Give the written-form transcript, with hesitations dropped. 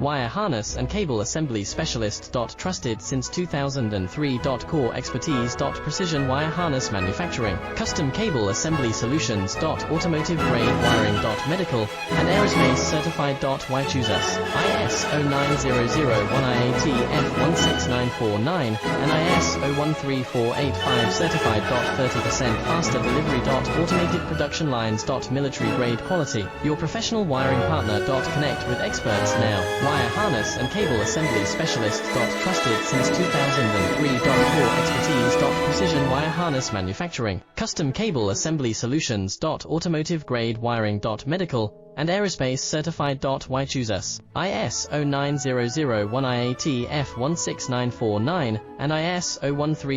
Wire harness and cable assembly specialist. Trusted since 2003. Core expertise. Precision wire harness manufacturing. Custom cable assembly solutions. Automotive grade wiring. Medical and aerospace certified. Why choose us? ISO 9001 IATF 16949 and ISO 13485 certified. 30% faster delivery. Automated production lines. Military grade quality. Your professional wiring partner. Connect with experts now. Wire harness and cable assembly specialist. Trusted since 2003. Core expertise. Precision wire harness manufacturing. Custom cable assembly solutions. Automotive grade wiring. Medical and aerospace certified. Why choose us? ISO 9001 IATF 16949 and ISO 13485